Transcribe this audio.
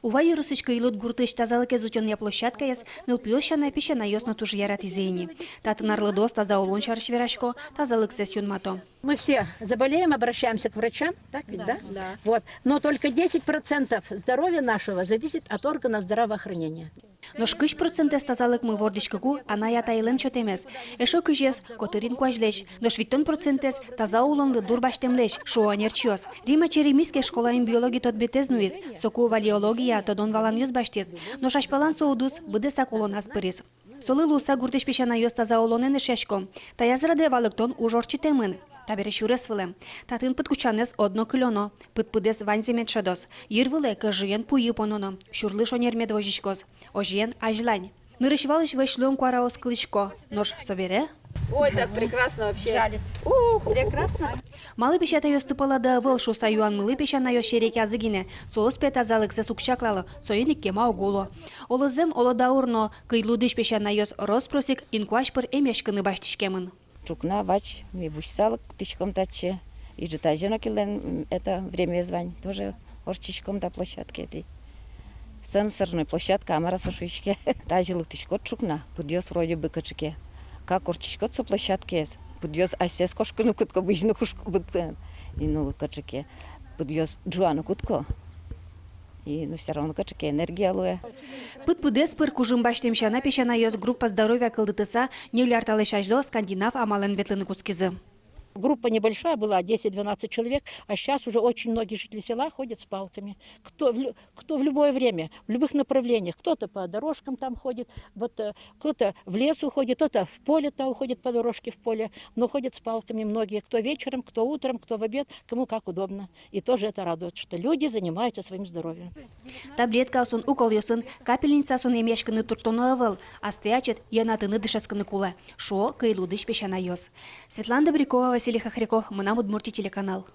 Увай русичка илут гуртыш тазалыке зутённая площадка яс нылпёщана пищана ёсно туж ярат изени. Татынарлы дос таза улон шарыш верашко, тазалык сессион мато. Мы все заболеем, обращаемся к врачам, так ведь, да? Да. Вот. Но только 10% здоровья нашего зависит от органов здравоохранения. Но шкыш процентес тазалык мы вордишкагу, она я тайлем чотемес. Эшо кыжес, котырин куажлеш, но швиттон процентес таза улон лыдур баштемлеш, шоанерчиос. Рима черемиске школаем биологии тот бетезнуис, соку валиология тодон валаньос баштес, но шашпалан соудус быдесак улон аспырис. Солы луса гуртыш пешана йос таза улонен шешко. Таязраде валыктон ужорчи темен. Табере шуресвыле. Татын подкучанес одно кылёно. Пытпыдес ванземет шадос. Ирвыле кажиен пуи пононо. Шурлыш онермед вожичкос. Ожиен ажлань. Нырышвалыш вешлём куараос клычко. Нож собере? Ой, так прекрасно вообще. Жались. Прекрасно. Малы пещата йос тупалада вылшу саюан мылы пещана йос шереки азыгине. Соос петазалыксе сукчаклалы. Союник кема оголо. Олызем олодаурно кыйлудыш пещана йос роспросик инкуашпыр эмешкыны баштишкемын. Чукна, вач, ми бушсалок, тычком таче. И же тажено килен это время звань. Тоже орчичком до площадки этой. Сенсорная площадка, амара сушичке. Тажилык тычкот чукна, подъёс вроде бы качке. Как орчичкот со площадки, подъёс асес кошкану кутко, бычну кушку бутен. И ну качке. Подъёс джуану кутко. И ну все равно качке энергия луя. Пыт-пыдес пыр кужымбаштемшана пещана йос группа здоровья кылдытыса нелярталышаждо скандинав амален ветлыны кускизы. Группа небольшая была, 10-12 человек, а сейчас уже очень многие жители села ходят с палками. Кто в любое время, в любых направлениях. Кто-то по дорожкам там ходит, вот, кто-то в лес уходит, кто-то в поле там уходит по дорожке в поле, но ходят с палками многие. Кто вечером, кто утром, кто в обед, кому как удобно. И тоже это радует, что люди занимаются своим здоровьем. Таблетка сон укол йосын, капельница сон емешкыны туртону авыл, астыячет янатыны дышаскыны кулы. Шо кыйлудыш пещана йос. Светлана Добрякова, Василий Хохряков, Мына Удмуртия телеканал.